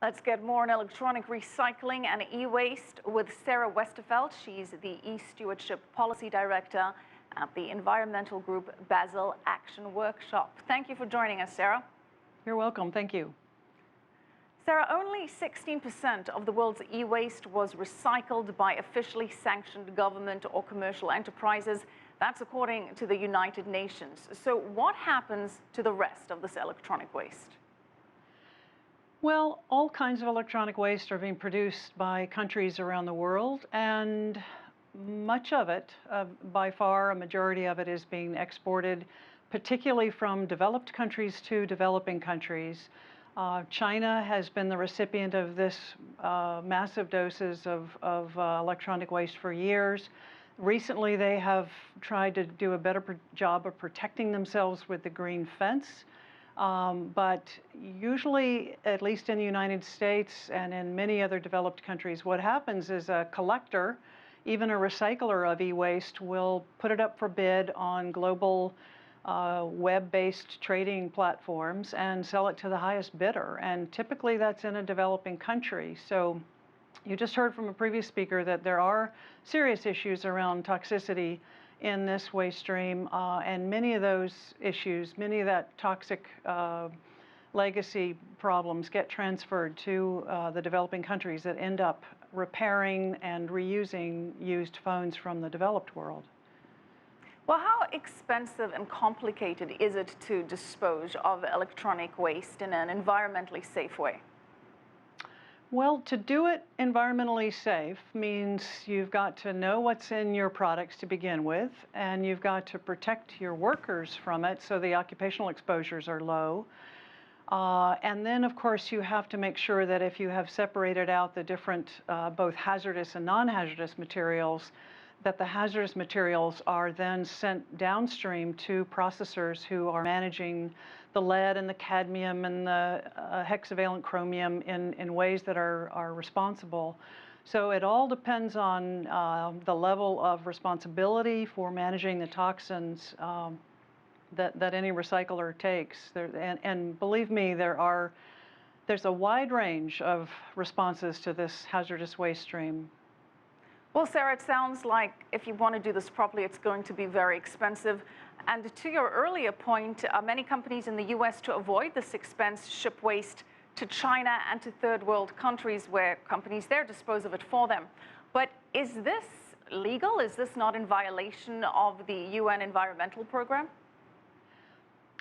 Let's get more on electronic recycling and e-waste with Sarah Westervelt. She's the e-Stewardship Policy Director at the environmental group Basel Action Workshop. Thank you for joining us, Sarah. You're welcome. Thank you. Sarah, only 16% of the world's e-waste was recycled by officially sanctioned government or commercial enterprises. That's according to the United Nations. So what happens to the rest of this electronic waste? Well, all kinds of electronic waste are being produced by countries around the world, and much of it, by far a majority of it, is being exported, particularly from developed countries to developing countries. China has been the recipient of this massive doses of electronic waste for years. Recently, they have tried to do a better job of protecting themselves with the green fence. But usually, at least in the United States and in many other developed countries, what happens is a collector, even a recycler of e-waste, will put it up for bid on global web-based trading platforms and sell it to the highest bidder. And typically that's in a developing country. So you just heard from a previous speaker that there are serious issues around toxicity in this waste stream, and many of those issues, many of that toxic legacy problems get transferred to the developing countries that end up repairing and reusing used phones from the developed world. Well, how expensive and complicated is it to dispose of electronic waste in an environmentally safe way? Well, to do it environmentally safe means you've got to know what's in your products to begin with, and you've got to protect your workers from it so the occupational exposures are low. And then, of course, you have to make sure that if you have separated out the different both hazardous and non-hazardous materials, that the hazardous materials are then sent downstream to processors who are managing the lead and the cadmium and the hexavalent chromium in ways that are responsible. So it all depends on the level of responsibility for managing the toxins that any recycler takes. And believe me, there's a wide range of responses to this hazardous waste stream. Well, Sarah, it sounds like if you want to do this properly, it's going to be very expensive. And to your earlier point, many companies in the US, to avoid this expense, ship waste to China and to third world countries where companies there dispose of it for them. But is this legal? Is this not in violation of the UN environmental program?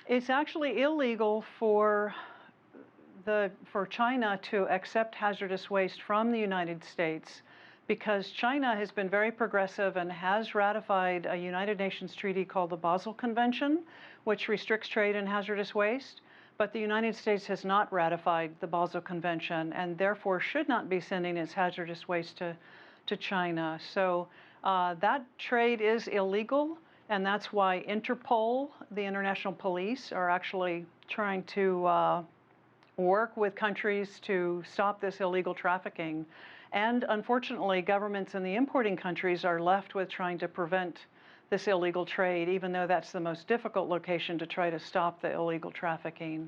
It's actually illegal for China to accept hazardous waste from the United States, because China has been very progressive and has ratified a United Nations treaty called the Basel Convention, which restricts trade in hazardous waste. But the United States has not ratified the Basel Convention and therefore should not be sending its hazardous waste to China. So that trade is illegal, and that's why Interpol, the international police, are actually trying to work with countries to stop this illegal trafficking. And unfortunately, governments in the importing countries are left with trying to prevent this illegal trade, even though that's the most difficult location to try to stop the illegal trafficking.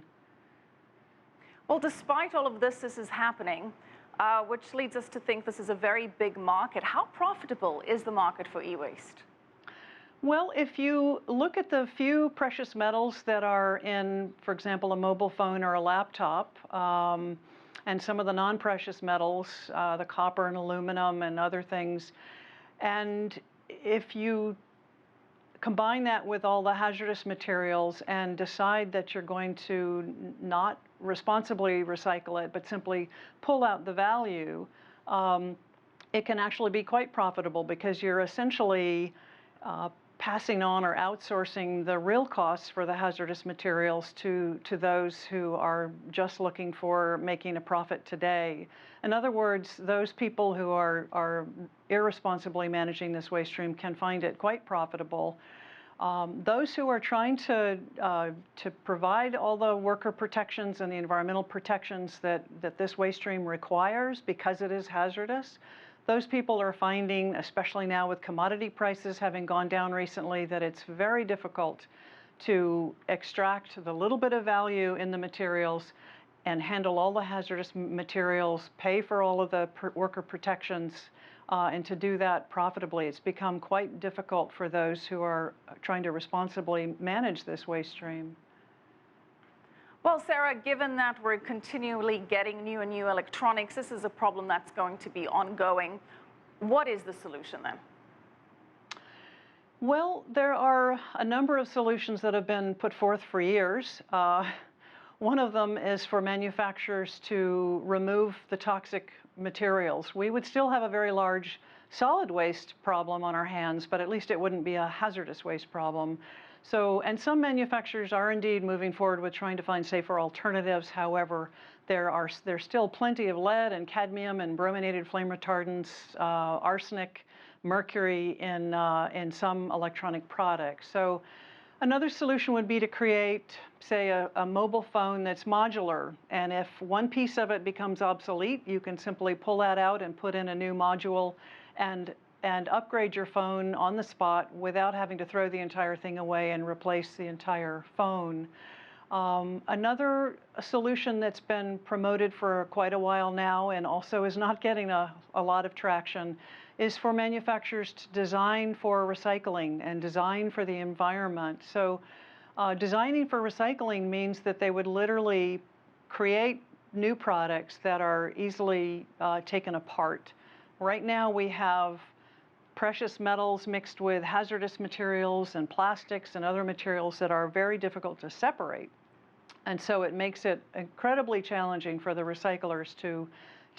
Well, despite all of this is happening, which leads us to think this is a very big market. How profitable is the market for e-waste? Well, if you look at the few precious metals that are in, for example, a mobile phone or a laptop, and some of the non-precious metals, the copper and aluminum and other things. And if you combine that with all the hazardous materials and decide that you're going to not responsibly recycle it, but simply pull out the value, it can actually be quite profitable, because you're essentially passing on or outsourcing the real costs for the hazardous materials to those who are just looking for making a profit today. In other words, those people who are irresponsibly managing this waste stream can find it quite profitable. Those who are trying to provide all the worker protections and the environmental protections that this waste stream requires because it is hazardous, those people are finding, especially now with commodity prices having gone down recently, that it's very difficult to extract the little bit of value in the materials and handle all the hazardous materials, pay for all of the worker protections, and to do that profitably. It's become quite difficult for those who are trying to responsibly manage this waste stream. Well, Sarah, given that we're continually getting new and new electronics, this is a problem that's going to be ongoing. What is the solution then? Well, there are a number of solutions that have been put forth for years. One of them is for manufacturers to remove the toxic materials. We would still have a very large solid waste problem on our hands, but at least it wouldn't be a hazardous waste problem. So, and some manufacturers are indeed moving forward with trying to find safer alternatives. However, there's still plenty of lead and cadmium and brominated flame retardants, arsenic, mercury in some electronic products. So another solution would be to create, say, a mobile phone that's modular. And if one piece of it becomes obsolete, you can simply pull that out and put in a new module and upgrade your phone on the spot without having to throw the entire thing away and replace the entire phone. Another solution that's been promoted for quite a while now and also is not getting a lot of traction is for manufacturers to design for recycling and design for the environment. So designing for recycling means that they would literally create new products that are easily taken apart. Right now we have precious metals mixed with hazardous materials and plastics and other materials that are very difficult to separate. And so it makes it incredibly challenging for the recyclers to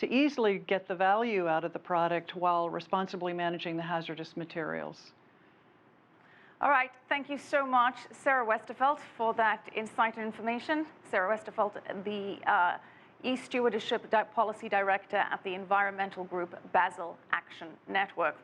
easily get the value out of the product while responsibly managing the hazardous materials. All right, thank you so much, Sarah Westervelt, for that insight and information. Sarah Westervelt, the e-Stewardship Policy Director at the environmental group Basel Action Network.